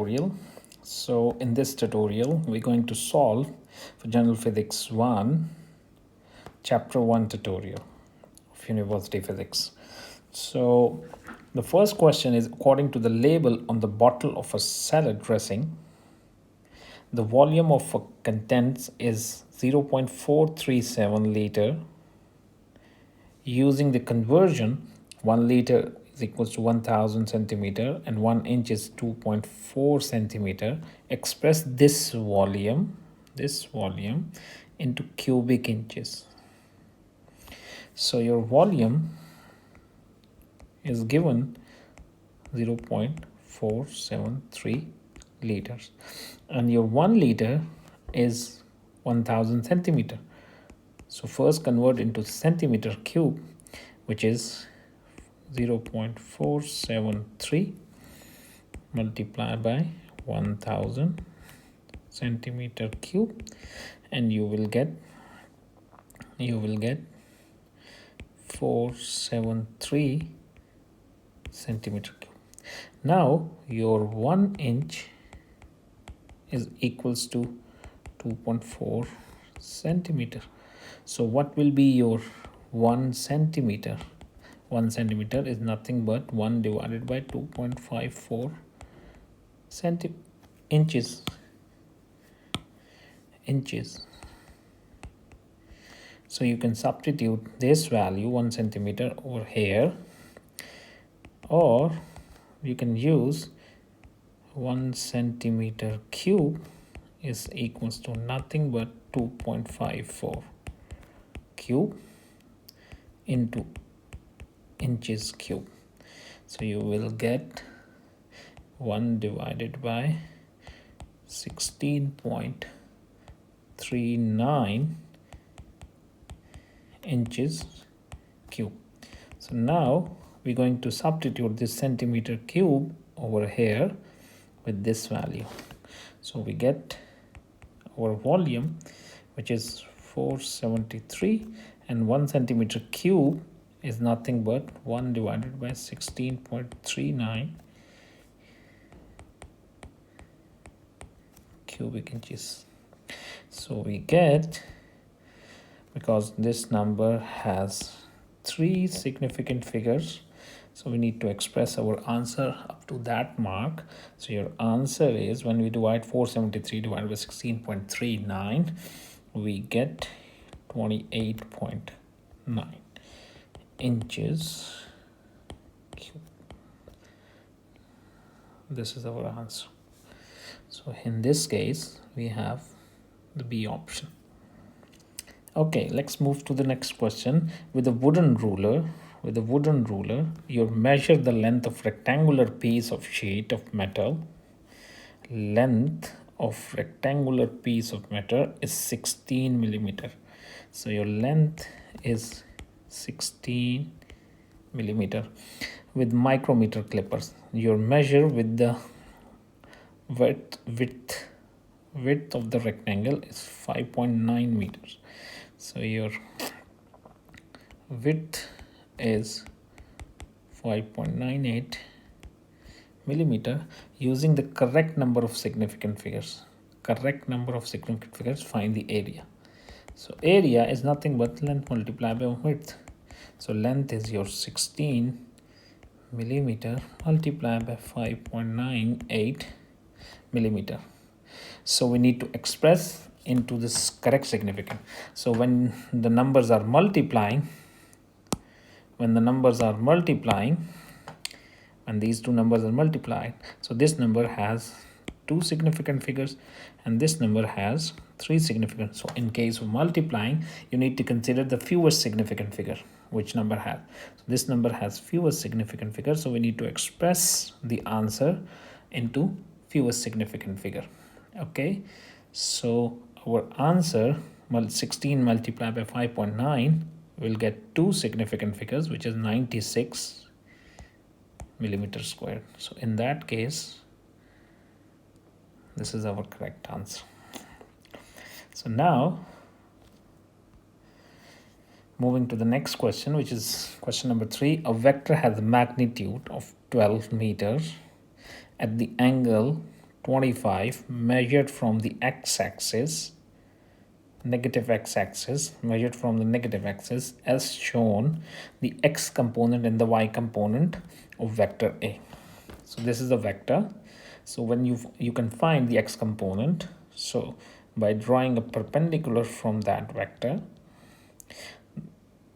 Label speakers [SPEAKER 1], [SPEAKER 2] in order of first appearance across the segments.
[SPEAKER 1] Tutorial. So in this tutorial we're going to solve for General Physics 1 Chapter 1 tutorial of University Physics. So the first question is, according to the label on the bottle of a salad dressing, the volume of a contents is 0.437 liter. Using the conversion, 1 liter is equals to 1000 centimeter and 1 inch is 2.4 centimeter. Express this volume into cubic inches. So your volume is given 0.473 liters and your 1 liter is 1000 centimeter. So first convert into centimeter cube, which is 0.473 multiplied by 1000 centimeter cube, and you will get 473 centimeter cube. Now your 1 inch is equals to 2.4 centimeter. So what will be your 1 centimeter? 1 centimeter is nothing but 1 divided by 2.54 inches. So you can substitute this value 1 centimeter over here, or you can use 1 centimeter cube is equals to nothing but 2.54 cube into inches cube. So you will get 1 divided by 16.39 inches cube. So now we're going to substitute this centimeter cube over here with this value. So we get our volume, which is 473, and 1 centimeter cube is nothing but 1 divided by 16.39 cubic inches. So we get, because this number has 3 significant figures, so we need to express our answer up to that mark. So your answer is, when we divide 473 divided by 16.39, we get 28.9 inches cube. This is our answer. So in this case we have the B option. Okay, let's move to the next question. With a wooden ruler, you measure the length of rectangular piece of sheet of metal. Length of rectangular piece of metal is 16 millimeter. So your length is 16 millimeter. With micrometer clippers, you measure with the width of the rectangle is 5.9 meters. So your width is 5.98 millimeter. Using the correct number of significant figures, find the area. So area is nothing but length multiplied by width. So length is your 16 millimeter multiplied by 5.98 millimeter. So we need to express into this correct significant. So when the numbers are multiplying, when these two numbers are multiplied, so this number has 2 significant figures and this number has 3 significant. So in case of multiplying, you need to consider the fewest significant figure, which number has. So this number has fewest significant figure, so we need to express the answer into fewest significant figure. Okay, so our answer, 16 multiplied by 5.9, will get 2 significant figures, which is 96 millimeter squared. So in that case, this is our correct answer. So now moving to the next question, which is question number 3. A vector has a magnitude of 12 meters at the angle 25 measured from the x-axis, negative x-axis, measured from the negative axis, as shown the x component and the y component of vector A. So this is the vector. So when you can find the x component, so by drawing a perpendicular from that vector,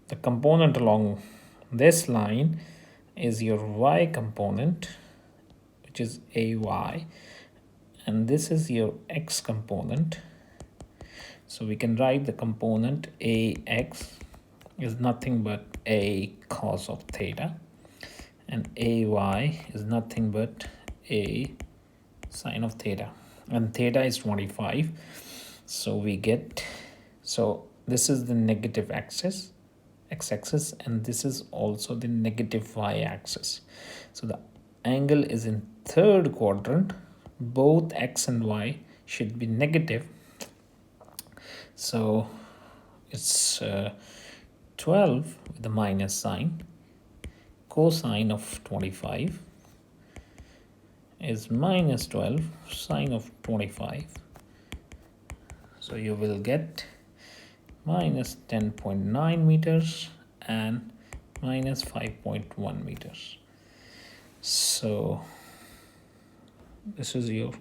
[SPEAKER 1] the component along this line is your y component, which is AY, and this is your x component. So we can write the component AX is nothing but A cos of theta, and AY is nothing but A sine of theta, and theta is 25. So we get, so this is the negative axis, x-axis, and this is also the negative y-axis. So the angle is in third quadrant. Both x and y should be negative. So it's 12 with the minus sign. Cosine of 25 is minus 12 sine of 25. So you will get minus 10.9 meters and minus 5.1 meters. So this is your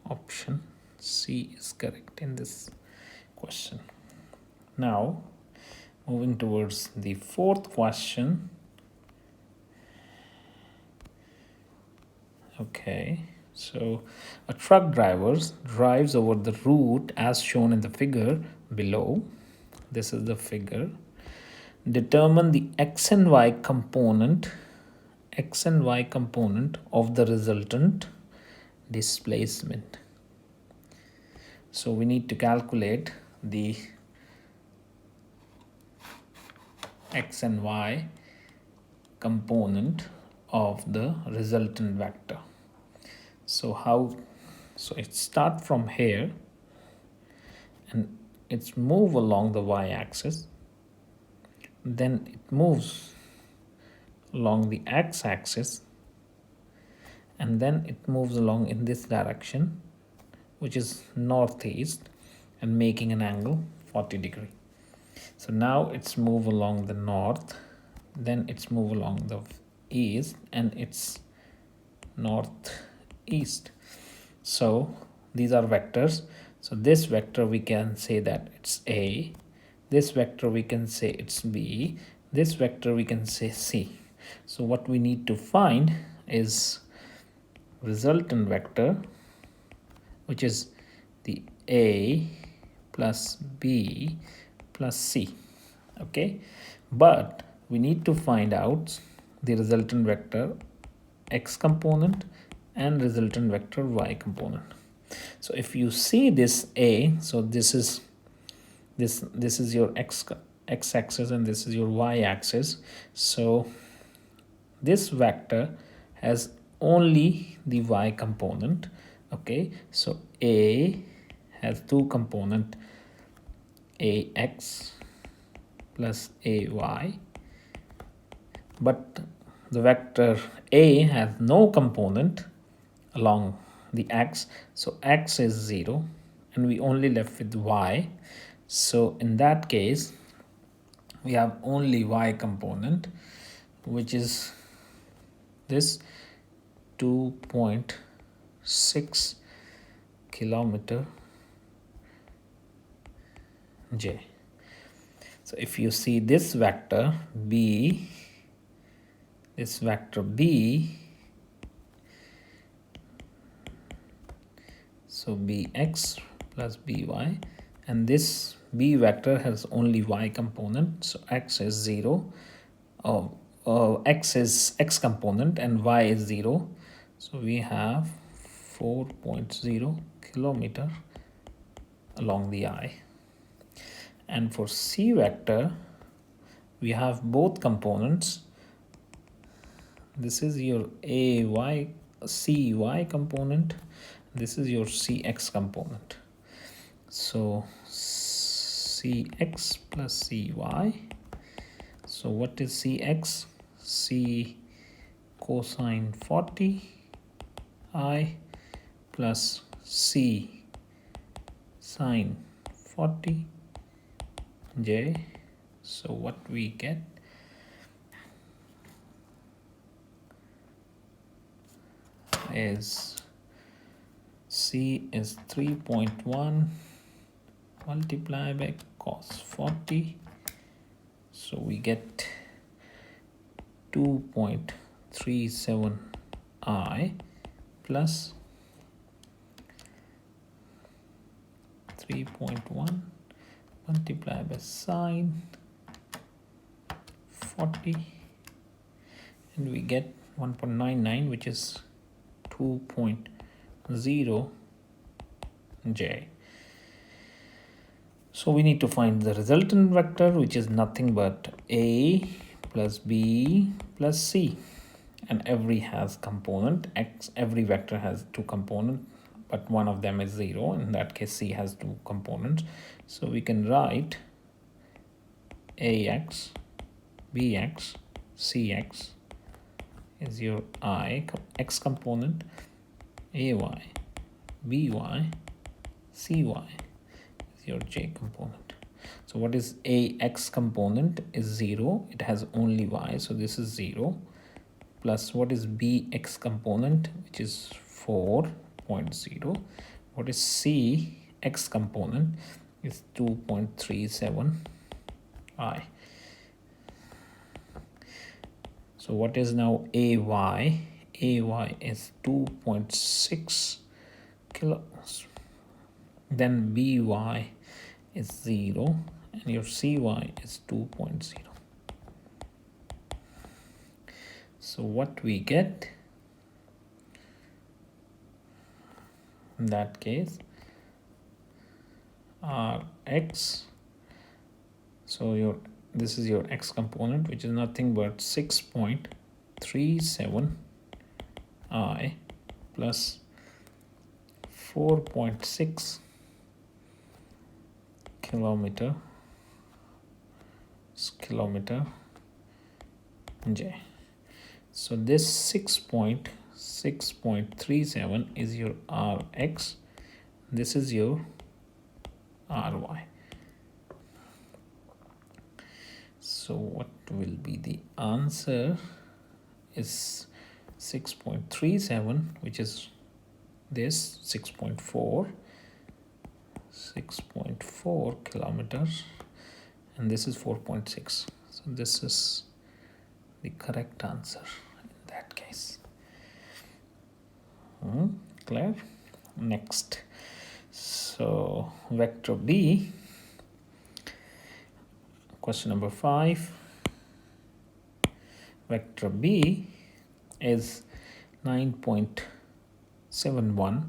[SPEAKER 1] option C is correct in this question. Now moving towards the fourth question. Okay, so a truck drives over the route as shown in the figure below. This is the figure. Determine the x and y component of the resultant displacement. So we need to calculate the x and y component of the resultant vector. So it starts from here and it's move along the y-axis, then it moves along the x-axis, and then it moves along in this direction, which is northeast, and making an angle 40 degree. So now it's move along the north, then it's move along the east, and it's northeast. So these are vectors. So this vector we can say that it's A, this vector we can say it's B, this vector we can say C. So what we need to find is resultant vector, which is the A plus B plus C. Okay, but we need to find out the resultant vector x component and resultant vector y component. So if you see this A, so this is your x-axis and this is your y-axis. So this vector has only the y component. Okay, so A has two component, ax plus ay, but the vector A has no component along the x, so x is 0 and we only left with y. So in that case we have only y component, which is this 2.6 kilometer j. So if you see this vector B, so bx plus by, and this b vector has only y component, so x is 0, x is x component and y is 0. So we have 4.0 kilometer along the I. And for c vector we have both components. This is your cy component, this is your cx component. So cx plus cy. So what is cx? C cosine 40 I plus c sine 40 j. So what we get is c is 3.1 multiplied by cos 40. So we get 2.37 I plus 3.1 multiplied by sine 40, and we get 1.99, which is 2.0 j. So we need to find the resultant vector, which is nothing but a plus b plus c, and every has component x. Every vector has two components, but one of them is 0. In that case, c has two components. So we can write ax, bx, cx is your x component, ay, by, cy is your j component. So what is ax component is 0. It has only y, so this is 0. Plus what is bx component, which is 4.0. What is cx component is 2.37 I. So what is now ay? Ay is 2.6 kilos. Then by is 0, and your cy is 2.0. So what we get in that case, Rx, so this is your x component, which is nothing but 6.37 I plus 4.6 kilometer j. So this 6.37 is your Rx. This is your Ry. So what will be the answer is 6.37, which is this 6.4 kilometers, and this is 4.6. So this is the correct answer in that case. Clear? Next, so vector b, question number 5. Vector b is 9.71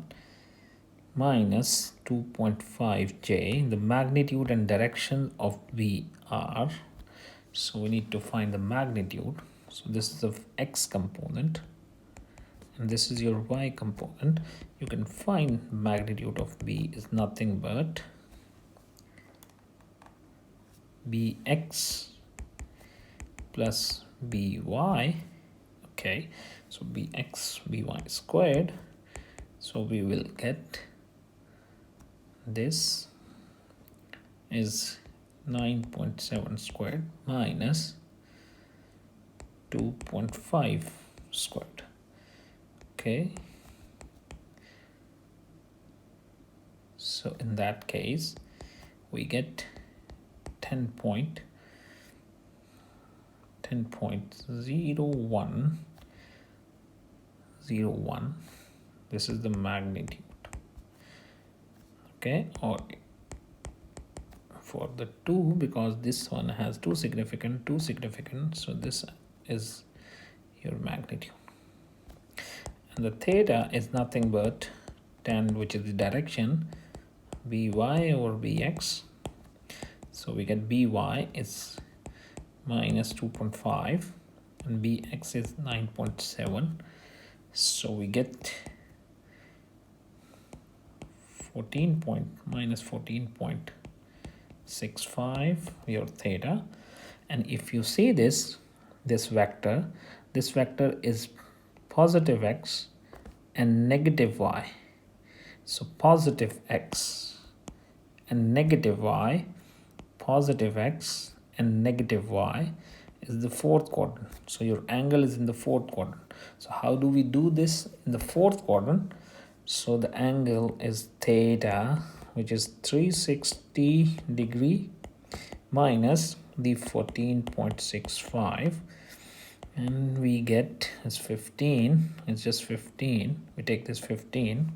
[SPEAKER 1] minus 2.5j. The magnitude and direction of b are, so we need to find the magnitude. So this is the x component, and this is your y component. You can find magnitude of b is nothing but bx plus by. Okay, so bx by squared. So we will get this is 9.7 squared minus 2.5 squared. Okay, so in that case we get 10.0101. This is the magnitude. Okay, or for the 2, because this one has two significant, so this is your magnitude. And the theta is nothing but tan, which is the direction, by over bx. So we get by is minus 2.5 and bx is 9.7. So we get minus 14.65 your theta. And if you see this vector is positive x and negative y. So positive x and negative y, positive x and negative y is the fourth quadrant. So your angle is in the fourth quadrant. So how do we do this in the fourth quadrant? So the angle is theta, which is 360 degree minus the 14.65, and we get is 15. It's just 15. We take this 15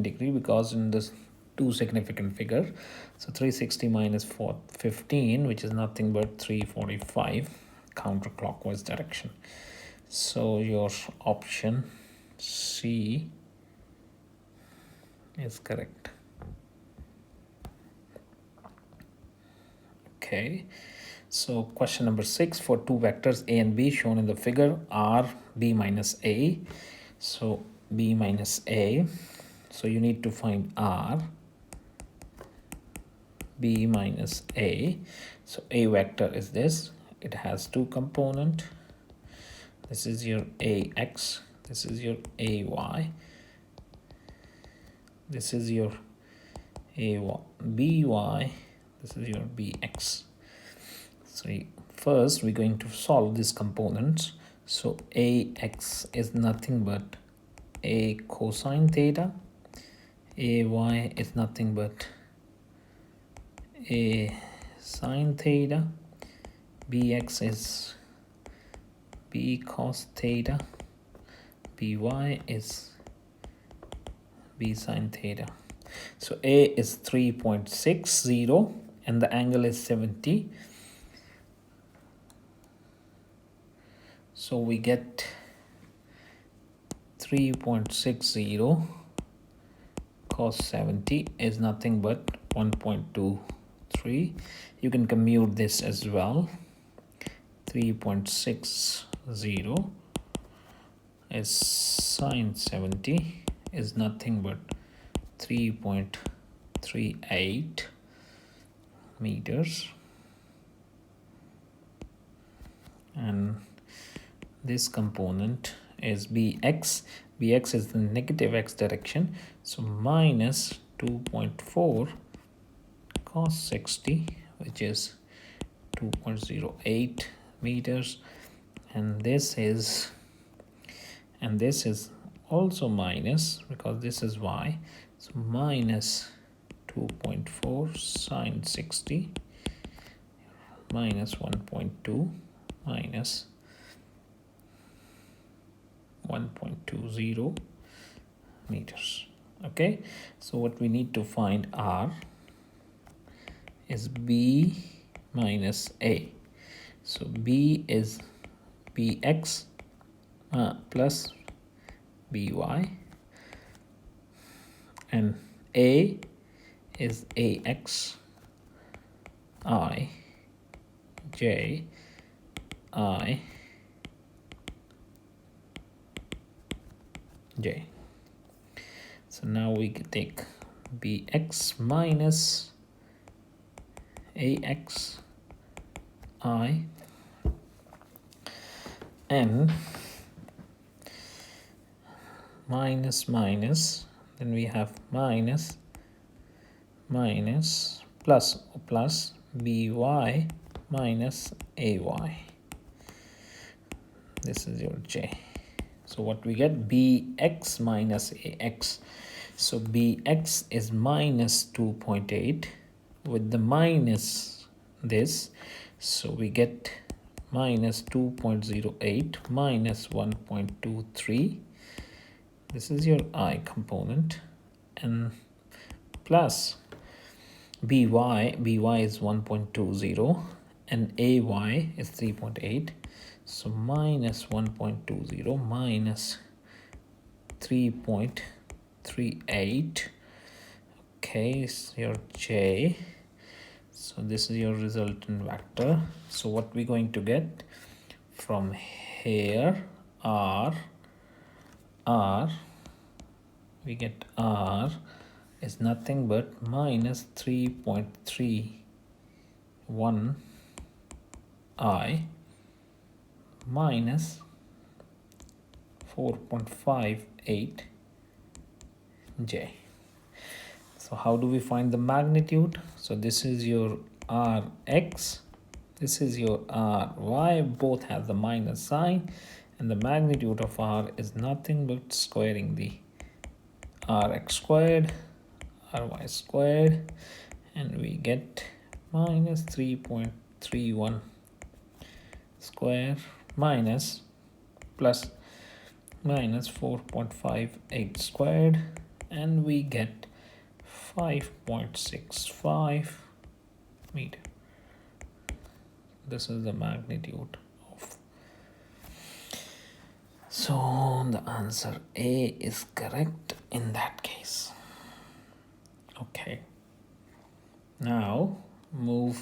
[SPEAKER 1] degree because in this two significant figure. So 360 minus 15, which is nothing but 345 counterclockwise direction. So your option C is correct. Okay, so question number 6, for two vectors a and b shown in the figure are b minus a. So b minus a, so you need to find r, b minus a. So a vector is this, it has two component. This is your ax, this is your ay, this is your by, this is your bx. So first we're going to solve these components. So ax is nothing but a cosine theta, ay is nothing but a sine theta, bx is b cos theta, by is b sine theta. So a is 3.60 and the angle is 70. So we get 3.60 cos 70 is nothing but 1.23. You can commute this as well. 3.60 is sine 70 is nothing but 3.38 meters, and this component is bx. Bx is the negative x direction, so minus 2.4 cos 60, which is 2.08 meters, and this is also minus because this is y, so minus 2.4 sine 60 minus 1.2 minus 1.20 meters. Okay, so what we need to find r is b minus a. So b is bx plus by, and a is ax I j I j. So now we can take bx minus ax I and minus, then we have minus plus by minus ay. This is your j. So what we get, bx minus ax. So bx is minus 2.8 with the minus this, so we get minus 2.08 minus 1.23. This is your I component, and plus by is 1.20 and ay is 3.8. So minus 1.20 minus 3.38. Okay, so your j. So this is your resultant vector. So what we're going to get from here, r, we get r is nothing but minus 3.31 I minus 4.58 j. So how do we find the magnitude? So this is your rx, this is your ry, both have the minus sign, and the magnitude of r is nothing but squaring the rx squared, ry squared, and we get minus 3.31 square minus plus minus 4.58 squared, and we get 5.65 meter. This is the magnitude of. So the answer A is correct in that case. Okay. Now move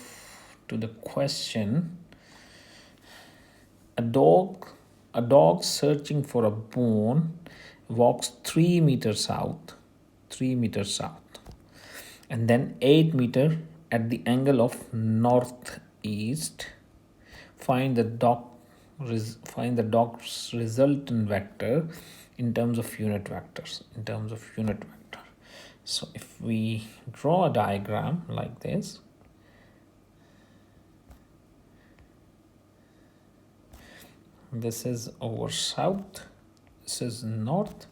[SPEAKER 1] to the question. A dog searching for a bone walks 3 meters south, and then 8 meter at the angle of northeast. Find the dog's resultant vector in terms of unit vectors. So if we draw a diagram like this, this is over south, this is north,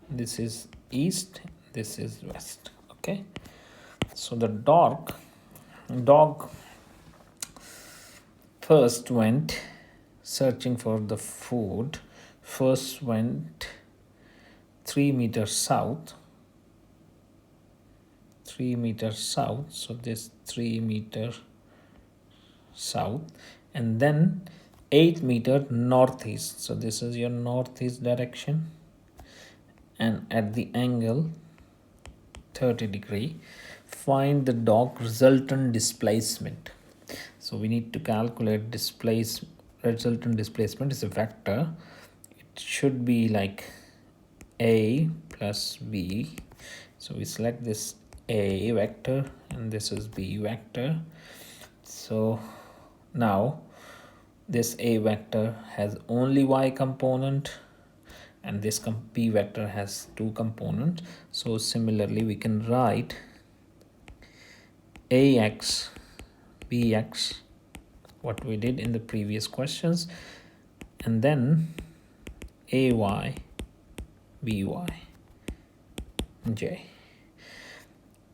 [SPEAKER 1] this is east, this is west. Okay, so the dog first went searching for the food, first went 3 meters south, so this 3 meter south, and then 8 meter northeast, so this is your northeast direction, and at the angle 30 degree, find the dog resultant displacement. So we need to calculate resultant displacement is a vector. It should be like a plus b. So we select this a vector and this is b vector. So now this a vector has only y component and this b vector has 2 components. So similarly we can write ax bx, what we did in the previous questions, and then ay by j.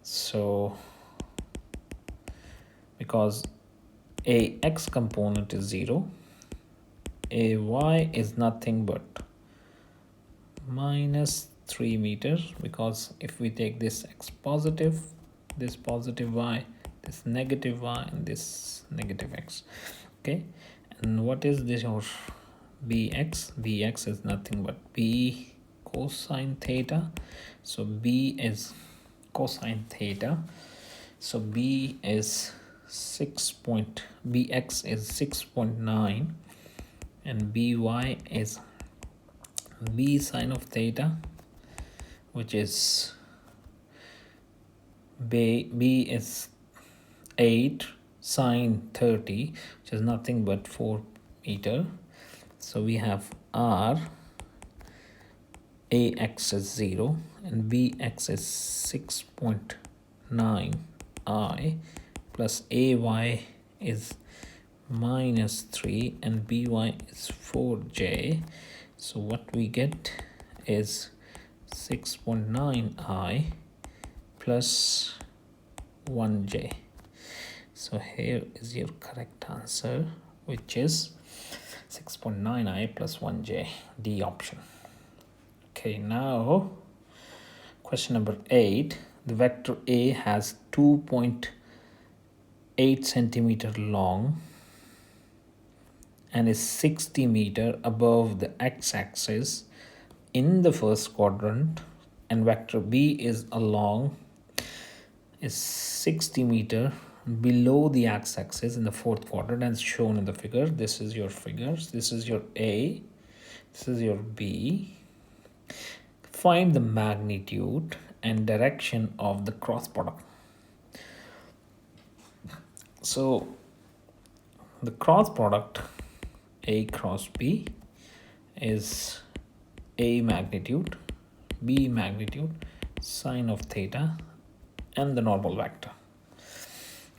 [SPEAKER 1] So because ax component is 0, ay is nothing but minus 3 meters, because if we take this x positive, this positive y, this negative y, and this negative x. Okay, and what is this or bx is nothing but b cosine theta. So b is cosine theta, so b is bx is 6.9 and by is b sine of theta, which is b is 8 sine 30, which is nothing but 4 meter. So we have r ax is 0 and bx is 6.9 I plus ay is minus 3 and by is 4j. So what we get is 6.9 I plus 1j. So here is your correct answer, which is 6.9 I plus 1j, D option. Okay, now question number 8. The vector A has 2.8 centimeter long and is 60 meter above the x-axis in the first quadrant, and vector B is 60 meter below the x-axis in the fourth quadrant as shown in the figure. This is your figures. This is your A, this is your B. Find the magnitude and direction of the cross product. So the cross product A cross B is A magnitude, B magnitude, sine of theta and the normal vector.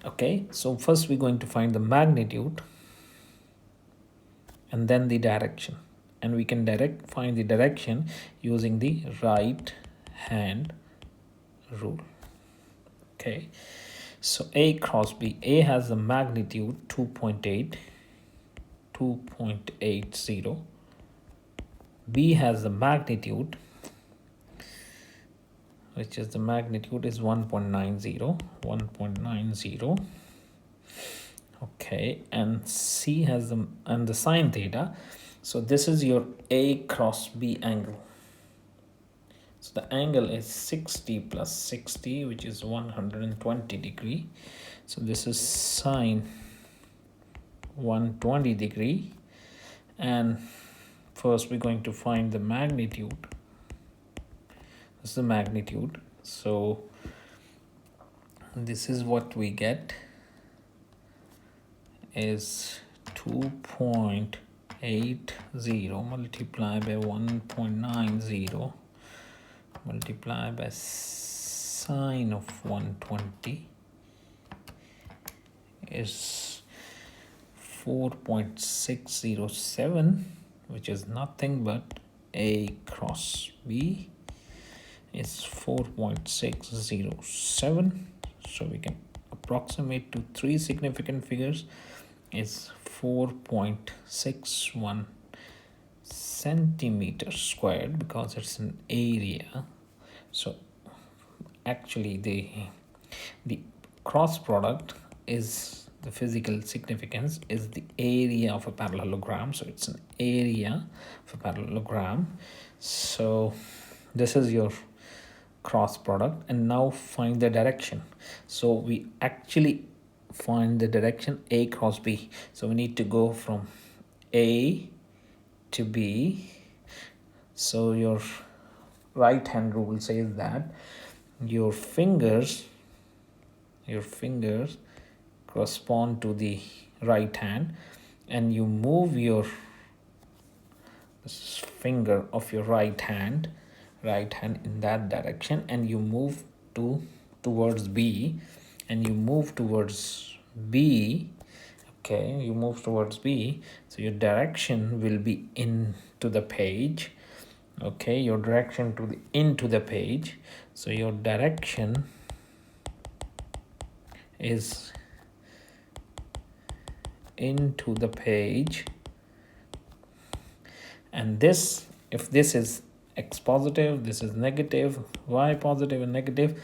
[SPEAKER 1] Okay, so first we're going to find the magnitude and then the direction, and we can find the direction using the right hand rule. Okay, so A cross B. A has the magnitude 2.80. B has the magnitude, which is the magnitude is 1.90. Okay, and C has the sine theta. So this is your A cross B angle. So the angle is 60 plus 60, which is 120 degree. So this is sine 120 degree. And first we're going to find the magnitude. This is the magnitude. So this is what we get is 2.80 multiplied by 1.90 multiplied by sine of 120 is 4.607, which is nothing but A cross B is 4.607. So we can approximate to three significant figures is 4.61 centimeters squared, because it's an area. So actually the cross product is the physical significance is the area of a parallelogram. So it's an area of a parallelogram. So this is your cross product, and now find the direction. So we actually find the direction A cross B. So we need to go from A to B. So your right hand rule says that your fingers correspond to the right hand, and you move your finger of your right hand in that direction, and you move towards B, and you move towards B. Okay, you move towards B, so your direction will be into the page. Okay, your direction into the page. So your direction is into the page, and this, if this is x positive, this is negative, y positive and negative,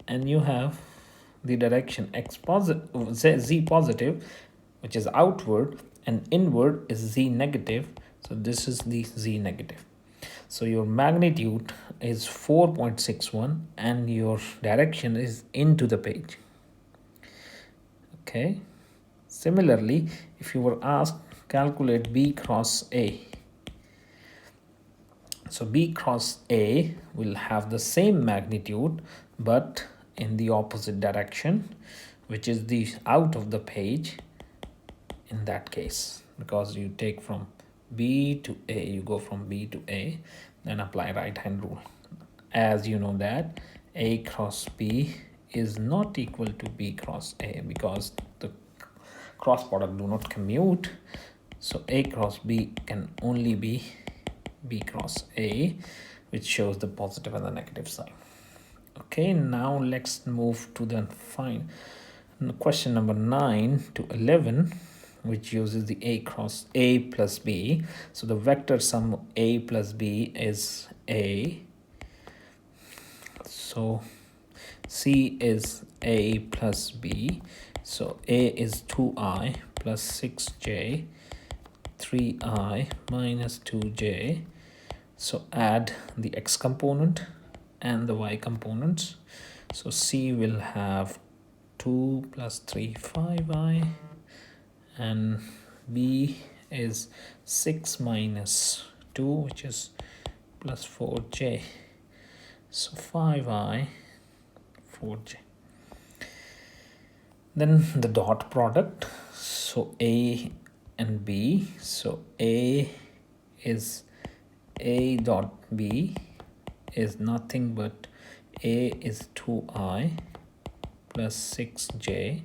[SPEAKER 1] and you have the direction x positive, z positive, which is outward, and inward is z negative. So this is the z negative. So your magnitude is 4.61 and your direction is into the page. Okay, similarly, if you were asked calculate B cross A, so B cross A will have the same magnitude but in the opposite direction, which is the out of the page in that case, because you take from B to A, you go from B to A, then apply right hand rule. As you know that A cross B is not equal to B cross A, because the cross product do not commute. So A cross B can only be B cross A, which shows the positive and the negative sign. Okay, now let's move to the question number 9 to 11, which uses the A cross A plus B. So the vector sum A plus B is A. So C is A plus B. So A is 2I plus 6J, 3I minus 2J. So add the X component and the Y components. So C will have 2 plus 3, 5I, and B is 6 minus 2, which is plus 4J. So 5I, 4J. Then the dot product. So A and B. So A is A dot B is nothing but A is 2I plus 6j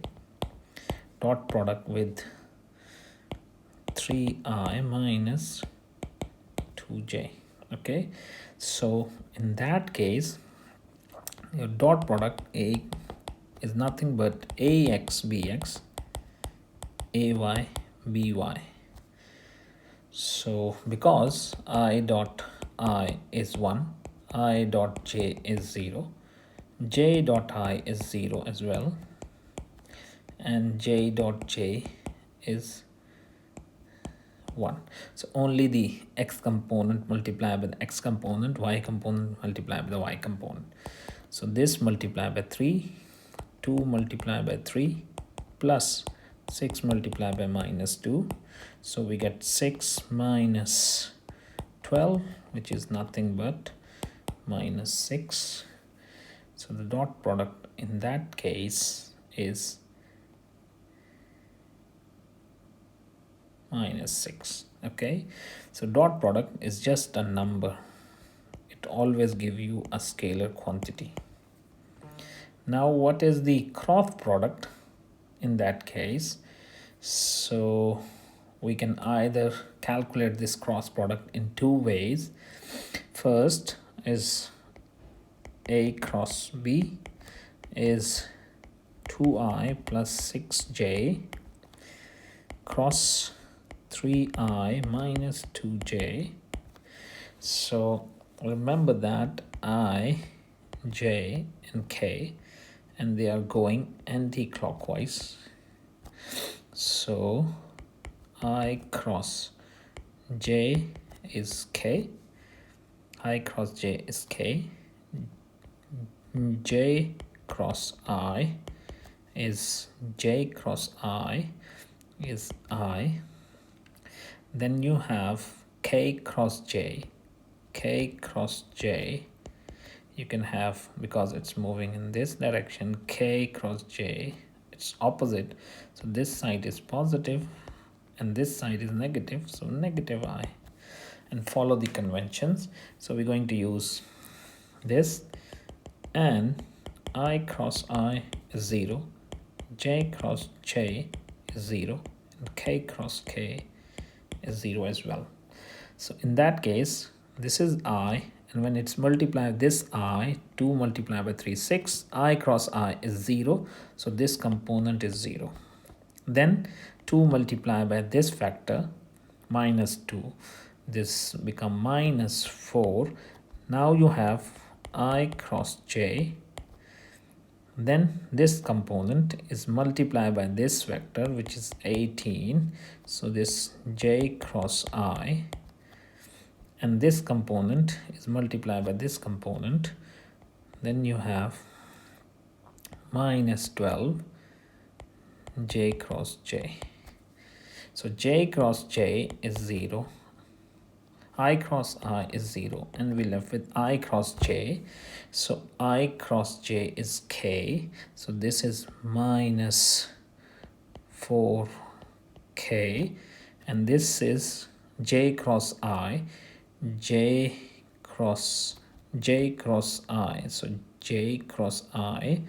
[SPEAKER 1] dot product with 3I minus 2j. Okay, so in that case your dot product A is nothing but ax bx ay by. So because I dot I is 1, I dot j is 0, j dot I is 0 as well, and j dot j is 1. So only the x component multiplied by the x component, y component multiplied by the y component. So this multiplied by 3, 2 multiplied by 3 plus 6 multiplied by minus 2. So we get 6 minus 12, which is nothing but minus 6. So the dot product in that case is minus 6. Okay, so dot product is just a number. It always give you a scalar quantity. Now what is the cross product in that case? So we can either calculate this cross product in two ways. First is A cross B is 2I plus 6j cross 3I minus 2j. So remember that I, j, and k, and they are going anti-clockwise. So I cross j is k, I cross j is k, j cross I is j cross I is I. Then you have k cross j, k cross j. You can have, because it's moving in this direction, k cross j, it's opposite. So this side is positive and this side is negative, so negative I, and follow the conventions. So we're going to use this, and I cross I is 0, j cross j is 0, and k cross k is 0 as well. So in that case, this is I, and when it's multiplied this I, 2 multiplied by 3, 6, I cross I is 0, so this component is 0. Then 2 multiplied by this factor, minus 2, this become minus 4. Now you have I cross j, then this component is multiplied by this vector, which is 18, so this j cross I, and this component is multiplied by this component. Then you have minus 12 j cross j. So j cross j is 0, I cross I is 0, and we left with I cross j. So I cross j is k, so this is minus 4k, and this is j cross I, j cross I, so j cross I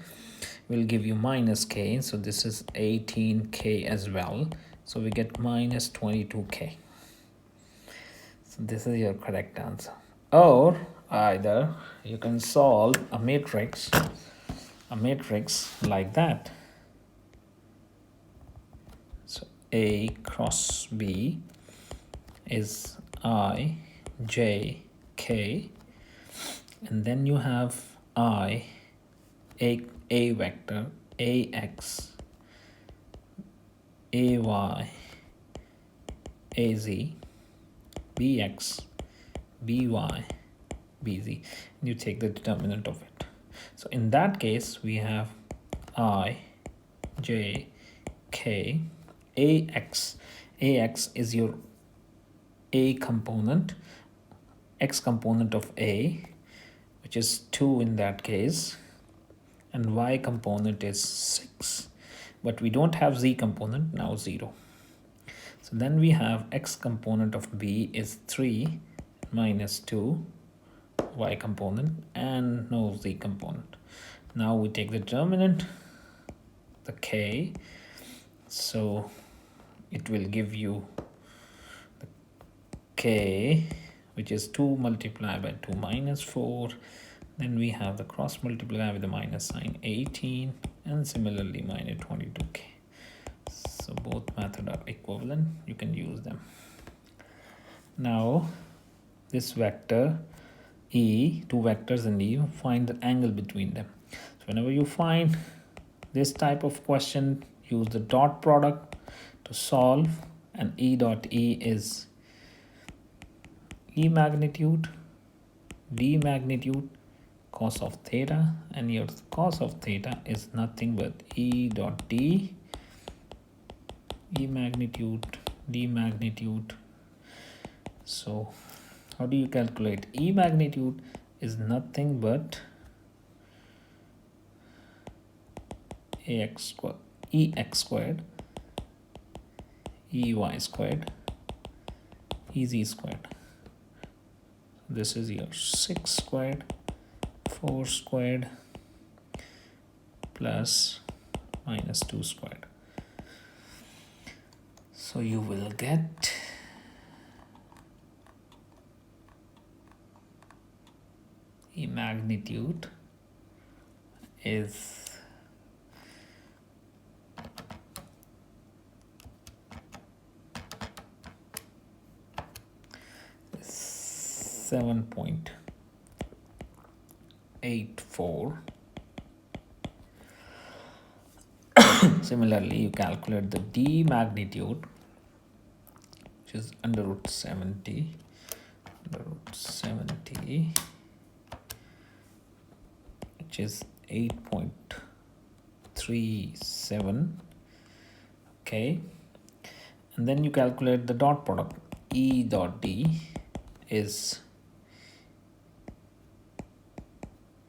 [SPEAKER 1] will give you minus k, so this is 18k as well, so we get minus 22k. So this is your correct answer. Or either you can solve a matrix like that. So A cross B is I, j, k, and then you have I, a vector, ax, ay, az, bx, by, bz. You take the determinant of it. So in that case, we have I, j, k, ax. Ax is your a component, x component of a, which is 2 in that case, and y component is 6, but we don't have z component, now 0. So then we have x component of b is 3 minus 2, y component and no z component. Now we take the determinant, the k, so it will give you k, which is 2 multiplied by 2 minus 4. Then we have the cross multiply with the minus sign, 18, and similarly minus 22k. So both methods are equivalent, you can use them. Now this vector e, two vectors in e, find the angle between them. So whenever you find this type of question, use the dot product to solve, and e dot e is e magnitude, d magnitude, cos of theta, and your cos of theta is nothing but e dot d, e magnitude, d magnitude. So how do you calculate? E magnitude is nothing but ax squared, ex squared, ey squared, ez squared. This is your 6 squared, 4 squared plus minus 2 squared. So you will get E magnitude is 7.84. Similarly, you calculate the d magnitude, which is under root 70, which is 8.37. Okay, and then you calculate the dot product. E dot d is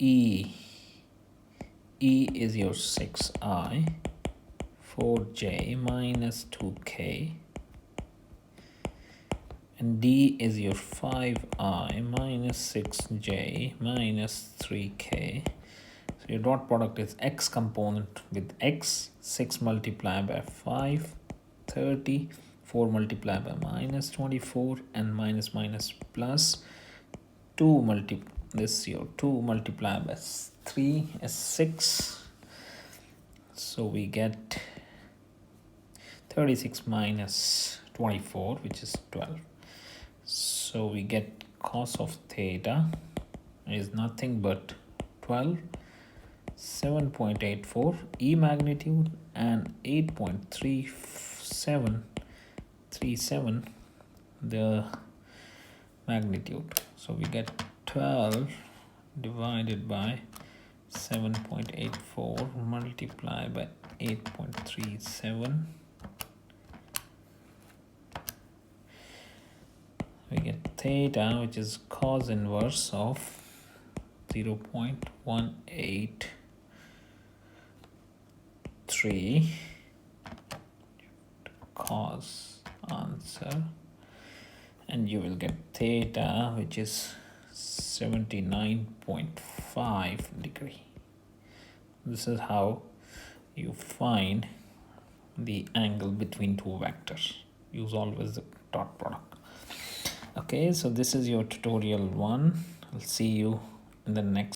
[SPEAKER 1] E is your 6i, 4j minus 2k, and d is your 5i minus 6j minus 3k. So your dot product is x component with x, 6 multiplied by 5, 30, 4 multiplied by minus 24, and minus plus 2 this your 2 multiplied by 3 is 6. So we get 36 minus 24, which is 12. So we get cos of theta is nothing but 12, 7.84 E magnitude, and 8.37 the magnitude. So we get 12 divided by 7.84 multiplied by 8.37. We get theta, which is cos inverse of 0.183 cos answer, and you will get theta, which is 79.5 degree. This is how you find the angle between two vectors. Use always the dot product. Okay, so this is your tutorial 1. I'll see you in the next